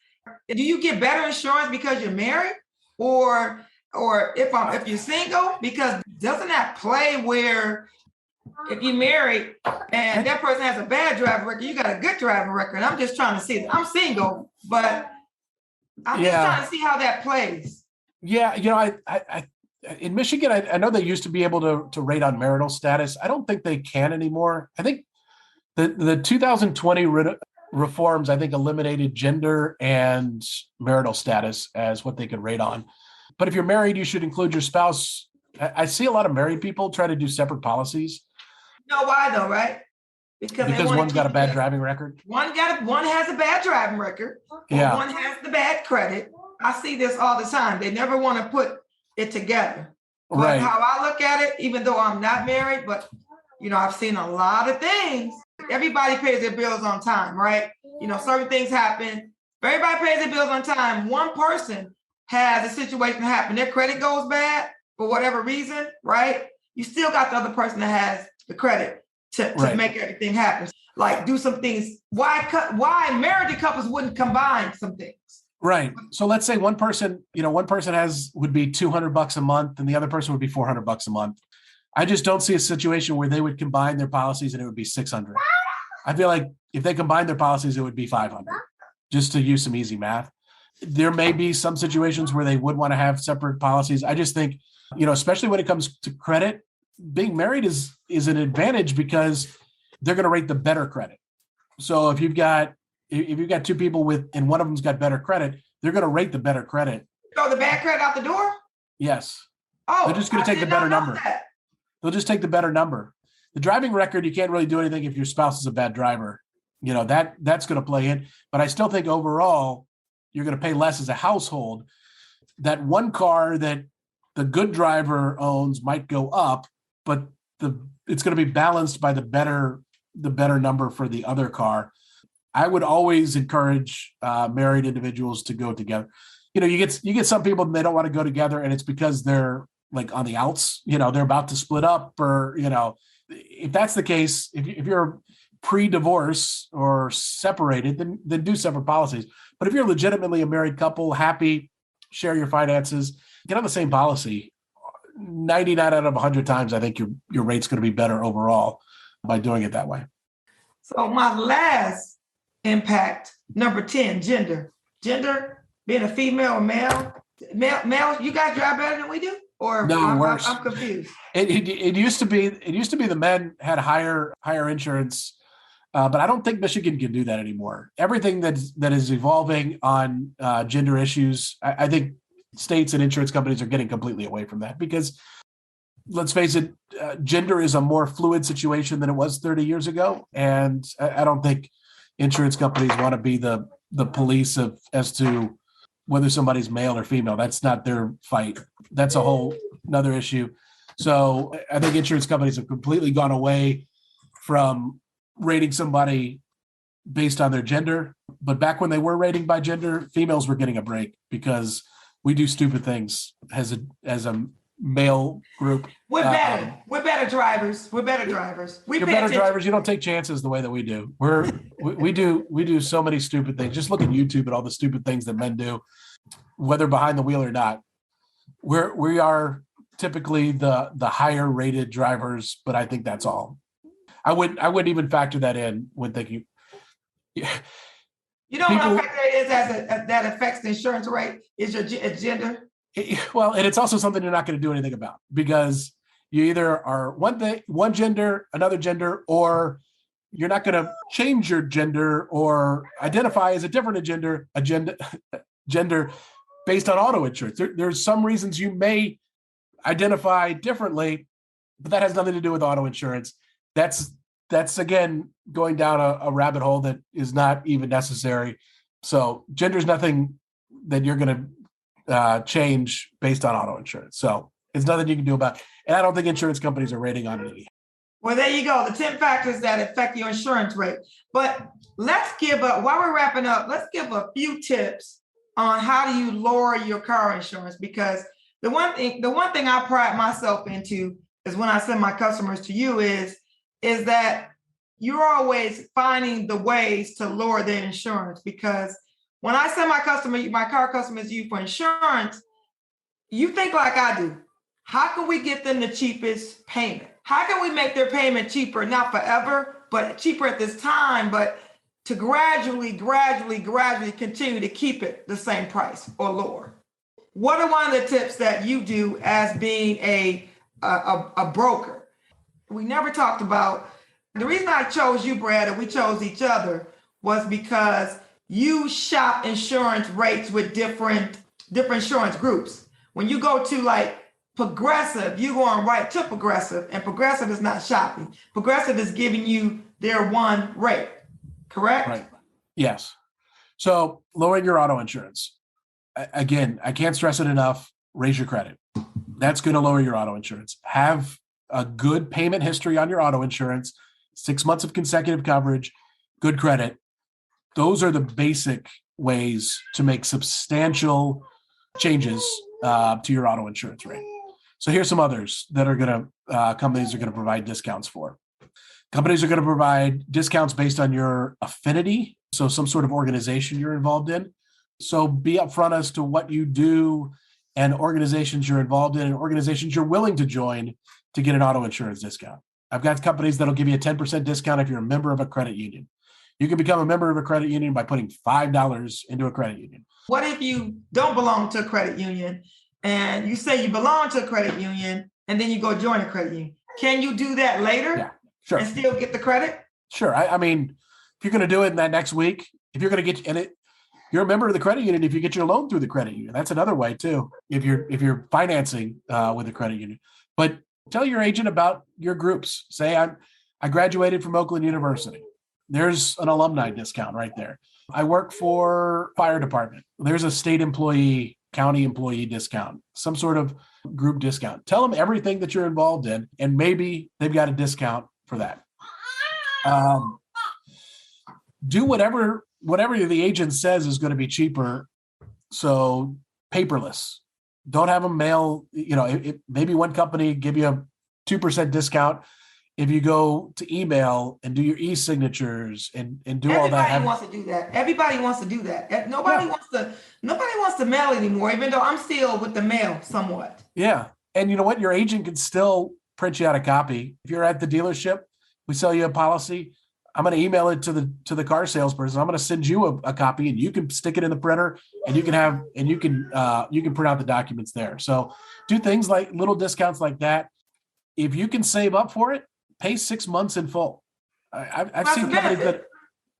do you get better insurance because you're married, or if you're single? Because doesn't that play where if you're married and that person has a bad driving record, you got a good driving record? I'm just trying to see. I'm single, but I'm just trying to see how that plays. Yeah, I in Michigan, I know they used to be able to rate on marital status. I don't think they can anymore. I think the 2020 reforms, I think, eliminated gender and marital status as what they could rate on. But if you're married, you should include your spouse. I see a lot of married people try to do separate policies. You know why though, right? Because one's got a bad driving record. One has a bad driving record. Yeah. One has the bad credit. I see this all the time. They never want to put it together. But right. How I look at it, even though I'm not married, but I've seen a lot of things. Everybody pays their bills on time, right? Certain things happen. If everybody pays their bills on time, one person has a situation happen, their credit goes bad for whatever reason, right? You still got the other person that has the credit to make everything happen. Like do some things. Why married couples wouldn't combine some things? Right. So let's say one person would be $200 a month and the other person would be $400 a month. I just don't see a situation where they would combine their policies and it would be $600. I feel like if they combined their policies, it would be $500, just to use some easy math. There may be some situations where they would want to have separate policies. I just think, especially when it comes to credit, being married is an advantage because they're going to rate the better credit. So if you've got two people and one of them's got better credit, they're going to rate the better credit. Throw the bad credit out the door? Yes. Oh, they're just going to take the better number. They'll just take the better number. The driving record, you can't really do anything if your spouse is a bad driver. That's going to play in. But I still think overall, you're going to pay less as a household. That one car that the good driver owns might go up, but it's going to be balanced by the better number for the other car. I would always encourage married individuals to go together. You get some people and they don't want to go together, and it's because they're like on the outs. They're about to split up, or if that's the case, if you're pre-divorce or separated, then do separate policies. But if you're legitimately a married couple, happy, share your finances, get on the same policy. 99 out of 100 times, I think your rate's going to be better overall by doing it that way. So my last impact, number 10, gender. Gender, being a female or male, you guys drive better than we do? Or no, worse. I'm confused. It used to be the men had higher insurance, but I don't think Michigan can do that anymore. Everything that is evolving on gender issues, I think states and insurance companies are getting completely away from that, because let's face it, gender is a more fluid situation than it was 30 years ago. And I don't think insurance companies want to be the police as to whether somebody's male or female. That's not their fight. That's a whole another issue. So I think insurance companies have completely gone away from rating somebody based on their gender. But back when they were rating by gender, females were getting a break because we do stupid things as a male group. We're better. We're better drivers. We're better drivers. You're better drivers. You don't take chances the way that we do. We do so many stupid things. Just look at YouTube and all the stupid things that men do, whether behind the wheel or not. We are typically the higher rated drivers, but I think that's all. I wouldn't even factor that in when thinking. You know what factor is that affects the insurance rate is your gender. Well, and it's also something you're not going to do anything about because you either are one gender, another gender, or you're not going to change your gender or identify as a different gender based on auto insurance. There's some reasons you may identify differently, but that has nothing to do with auto insurance. That's again going down a rabbit hole that is not even necessary. So gender is nothing that you're going to change based on auto insurance. So it's nothing you can do about it. And I don't think insurance companies are rating on it. Well, there you go. The 10 factors that affect your insurance rate. But while we're wrapping up, let's give a few tips on how do you lower your car insurance, because the one thing I pride myself into is when I send my customers to you is that you're always finding the ways to lower their insurance. Because when I send my car customers to you for insurance, you think like I do. How can we get them the cheapest payment? How can we make their payment cheaper, not forever, but cheaper at this time, but to gradually continue to keep it the same price or lower? What are one of the tips that you do as being a broker? We never talked about, the reason I chose you, Brad, and we chose each other was because you shop insurance rates with different insurance groups. When you go to like Progressive, you're going right to Progressive, and Progressive is not shopping. Progressive is giving you their one rate, correct? Right. Yes. So lowering your auto insurance. Again, I can't stress it enough. Raise your credit. That's going to lower your auto insurance. Have a good payment history on your auto insurance, 6 months of consecutive coverage, good credit. Those are the basic ways to make substantial changes to your auto insurance rate. So here's some others that are going to, companies are going to provide discounts for. Companies are going to provide discounts based on your affinity. So some sort of organization you're involved in. So be upfront as to what you do and organizations you're involved in and organizations you're willing to join to get an auto insurance discount. I've got companies that'll give you a 10% discount if you're a member of a credit union. You can become a member of a credit union by putting $5 into a credit union. What if you don't belong to a credit union and you say you belong to a credit union and then you go join a credit union? Can you do that later? Yeah, sure. And still get the credit? Sure. I mean, if you're going to do it in that next week, if you're going to get in it, you're a member of the credit union. If you get your loan through the credit union, that's another way too. If you're financing with a credit union, but tell your agent about your groups. Say I graduated from Oakland University. There's an alumni discount right there. I work for fire department. There's a state employee, county employee discount, some sort of group discount. Tell them everything that you're involved in, and maybe they've got a discount for that. Do whatever the agent says is going to be cheaper. So paperless. Don't have them mail. Maybe one company give you a 2% discount if you go to email and do your e-signatures and do all that. Everybody wants to do that. Everybody wants to do that. Nobody wants to mail anymore, even though I'm still with the mail somewhat. Yeah. And you know what? Your agent can still print you out a copy. If you're at the dealership, we sell you a policy. I'm going to email it to the car salesperson. I'm going to send you a copy, and you can stick it in the printer, and you can print out the documents there. So do things like little discounts like that. If you can save up for it, pay 6 months in full. I've seen companies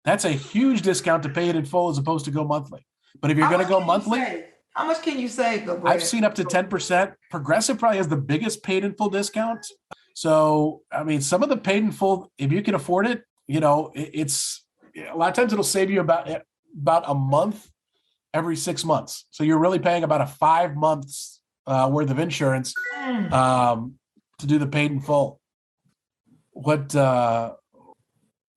that's a huge discount to pay it in full as opposed to go monthly. But if you're going to go monthly, How much can you save though, I've Brad? seen up to 10%. Progressive probably has the biggest paid in full discount. So, I mean, some of the paid in full, if you can afford it, it's a lot of times it'll save you about a month every 6 months. So you're really paying about a 5 months worth of insurance to do the paid in full. So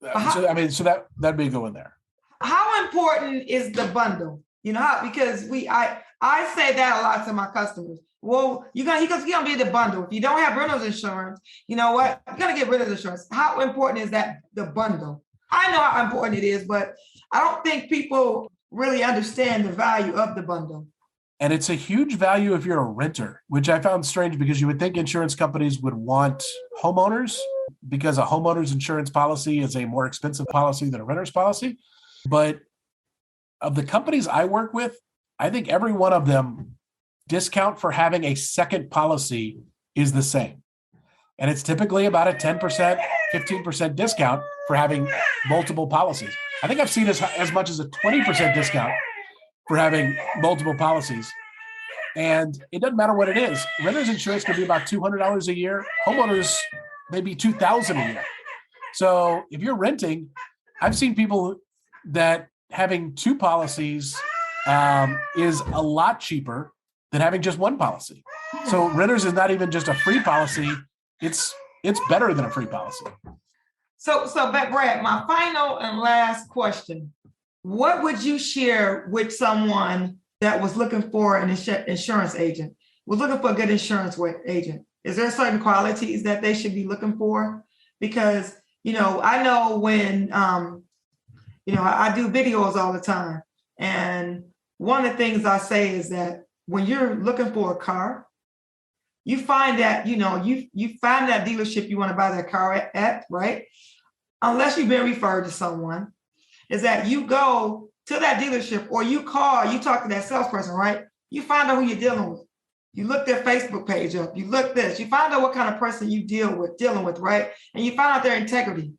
that'd be a good one there. How important is the bundle? Because I say that a lot to my customers. Well, you're gonna be the bundle. If you don't have renter's insurance, you know what? You're gonna get renter's insurance. How important is that, the bundle? I know how important it is, but I don't think people really understand the value of the bundle. And it's a huge value if you're a renter, which I found strange because you would think insurance companies would want homeowners because a homeowner's insurance policy is a more expensive policy than a renter's policy. But of the companies I work with, I think every one of them discount for having a second policy is the same. And it's typically about a 10%, 15% discount for having multiple policies. I think I've seen as much as a 20% discount for having multiple policies. And it doesn't matter what it is. Renter's insurance could be about $200 a year. Homeowners, maybe $2,000 a year. So if you're renting, I've seen people that having two policies is a lot cheaper than having just one policy. So renters is not even just a free policy. It's better than a free policy. So Brad, my final and last question. What would you share with someone that was looking for an insurance agent, was looking for a good insurance agent? Is there certain qualities that they should be looking for? Because, I know when, I do videos all the time. And one of the things I say is that when you're looking for a car, you find that, you find that dealership you want to buy that car at, right? Unless you've been referred to someone, is that you go to that dealership or you talk to that salesperson, right? You find out who you're dealing with. You look their Facebook page up. You look this. You find out what kind of person you dealing with, right? And you find out their integrity.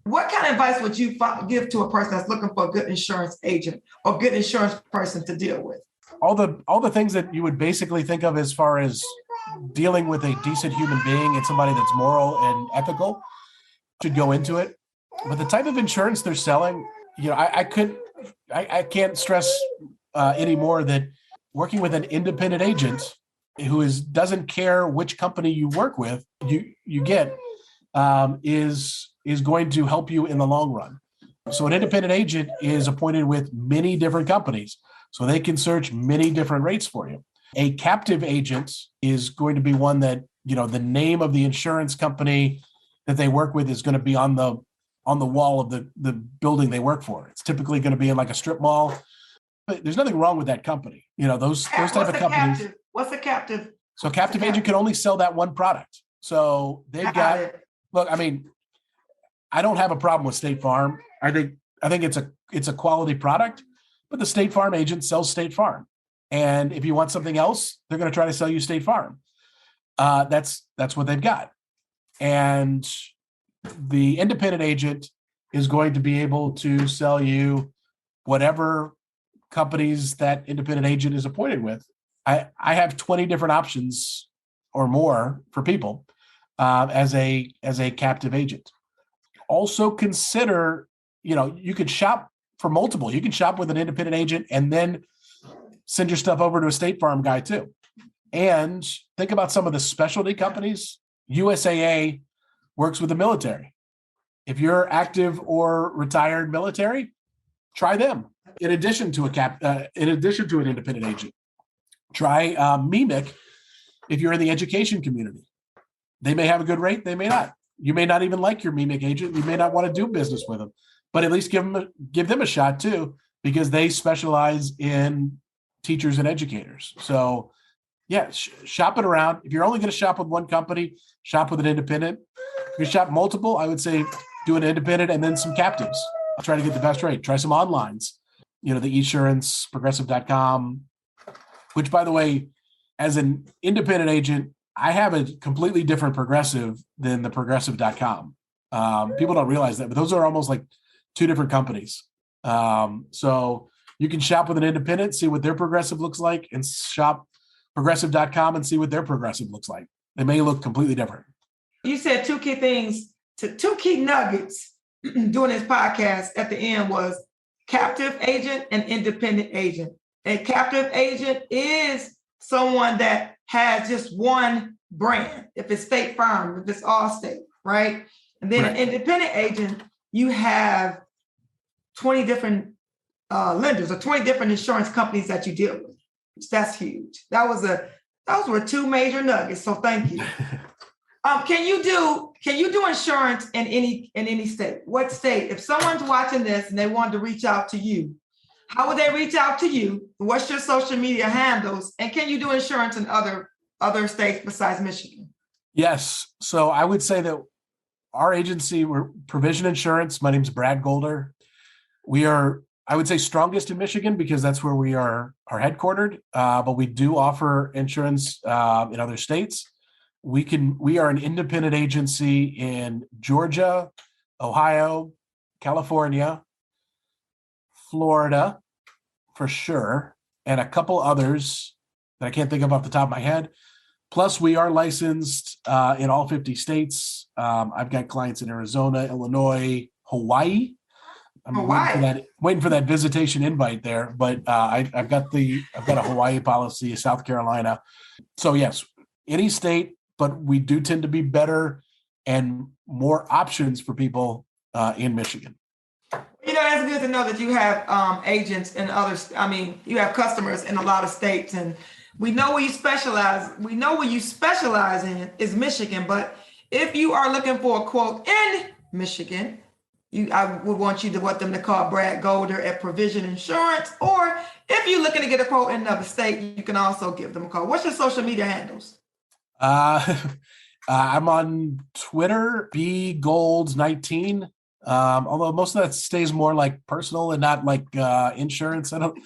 What kind of advice would you give to a person that's looking for a good insurance agent or good insurance person to deal with? All the things that you would basically think of as far as dealing with a decent human being and somebody that's moral and ethical should go into it. But the type of insurance they're selling, I can't stress anymore that working with an independent agent who doesn't care which company you work with, you get is going to help you in the long run. So an independent agent is appointed with many different companies, so they can search many different rates for you. A captive agent is going to be one that, the name of the insurance company that they work with is going to be on the wall of the building they work for. It's typically going to be in like a strip mall. But there's nothing wrong with that company. Those type of companies. What's a captive? So a captive agent can only sell that one product. So they've got. Look, I mean, I don't have a problem with State Farm. I think it's a quality product, but the State Farm agent sells State Farm. And if you want something else, they're going to try to sell you State Farm. That's what they've got. And the independent agent is going to be able to sell you whatever companies that independent agent is appointed with. I have 20 different options or more for people as a captive agent. Also consider, you could shop for multiple. You can shop with an independent agent and then send your stuff over to a State Farm guy too. And think about some of the specialty companies. USAA works with the military. If you're active or retired military, try them. In addition to an independent agent, try MEMIC if you're in the education community. They may have a good rate, they may not. You may not even like your MEMIC agent. You may not want to do business with them, but at least give them a shot too, because they specialize in teachers and educators. So yeah, shop it around. If you're only going to shop with one company, shop with an independent. If you shop multiple, I would say do an independent and then some captives. I'll try to get the best rate. Try some onlines, the eSurance, progressive.com, which by the way, as an independent agent, I have a completely different Progressive than the progressive.com. People don't realize that, but those are almost like two different companies. So You can shop with an independent, see what their progressive looks like, and shop progressive.com and see what their progressive looks like. They may look completely different. You said two key nuggets doing this podcast at the end was captive agent and independent agent. A captive agent is someone that has just one brand. If it's State Farm, if it's Allstate, right? And then an independent agent, you have 20 different lenders or 20 different insurance companies that you deal with. That's huge. Those were two major nuggets. So thank you. Can you do insurance in any state? What state? If someone's watching this and they wanted to reach out to you, how would they reach out to you? What's your social media handles? And can you do insurance in other states besides Michigan? Yes. So I would say that our agency, we're Provision Insurance. My name's Brad Golder. We are, I would say, strongest in Michigan because that's where we are headquartered. But we do offer insurance in other states. We are an independent agency in Georgia, Ohio, California, Florida, for sure, and a couple others that I can't think of off the top of my head. Plus, we are licensed in all 50 states. I've got clients in Arizona, Illinois, Hawaii. I'm waiting for that visitation invite there, but I've got a Hawaii policy, South Carolina. So yes, any state, but we do tend to be better and more options for people in Michigan. That's good to know that you have agents in others. I mean, you have customers in a lot of states, and we know where you specialize. We know where you specialize in is Michigan, but if you are looking for a quote in Michigan, I would want them to call Brad Golder at Provision Insurance, or if you're looking to get a quote in another state, you can also give them a call. What's your social media handles? I'm on Twitter, bgolds19. Although most of that stays more like personal and not like insurance. I don't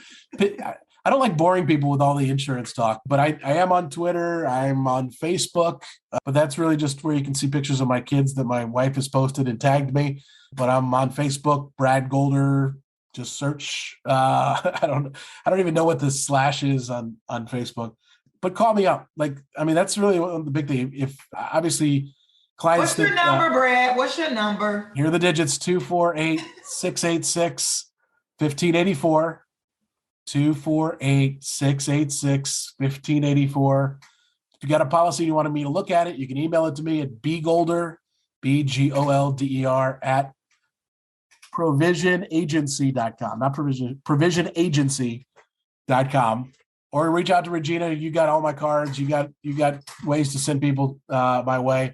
like boring people with all the insurance talk, but I am on Twitter. I'm on Facebook, but that's really just where you can see pictures of my kids that my wife has posted and tagged me. But I'm on Facebook, Brad Golder. Just search. I don't even know what the slash is on Facebook. But call me up. That's really the big thing. If obviously clients. What's your number, Brad? What's your number? Here are the digits: 248-686-1584. 248-686-1584. If you got a policy and you wanted me to look at it, you can email it to me at bgolder, BGOLDER at provisionagency.com, not provisionagency.com. Or reach out to Regina. You got all my cards. You got ways to send people my way.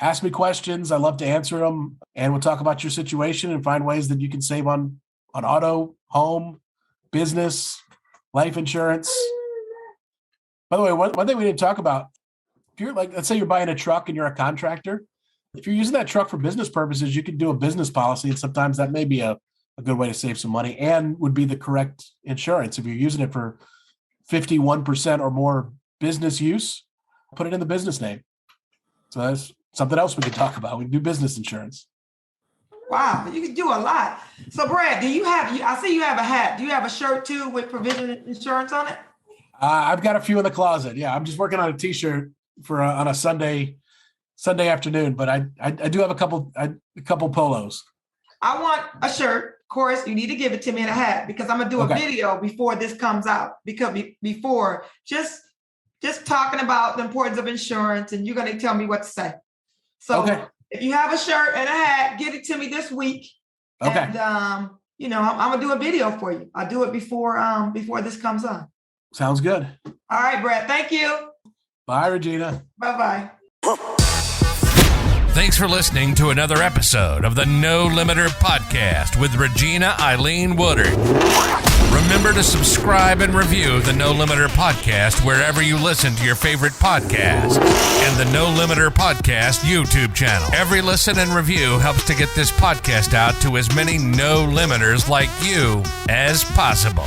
Ask me questions. I love to answer them. And we'll talk about your situation and find ways that you can save on auto, home, business, life insurance. By the way, one thing we didn't talk about, if you're let's say you're buying a truck and you're a contractor, if you're using that truck for business purposes, you can do a business policy. And sometimes that may be a good way to save some money and would be the correct insurance. If you're using it for 51% or more business use, put it in the business name. So that's something else we could talk about. We can do business insurance. Wow, you can do a lot. So Brad, I see you have a hat. Do you have a shirt too with Provision Insurance on it? I've got a few in the closet. Yeah, I'm just working on a t-shirt on a Sunday afternoon, but I do have a couple polos. I want a shirt. Of course, you need to give it to me in a hat because I'm gonna do a video before this comes out. Because before just talking about the importance of insurance, and you're gonna tell me what to say. So if you have a shirt and a hat, get it to me this week. Okay. And I'm gonna do a video for you. I'll do it before this comes on. Sounds good. All right, Brad. Thank you. Bye, Regina. Bye-bye. Thanks for listening to another episode of the No Limiter Podcast with Regina Eileen Woodard. Remember to subscribe and review the No Limiter Podcast wherever you listen to your favorite podcast and the No Limiter Podcast YouTube channel. Every listen and review helps to get this podcast out to as many no limiters like you as possible.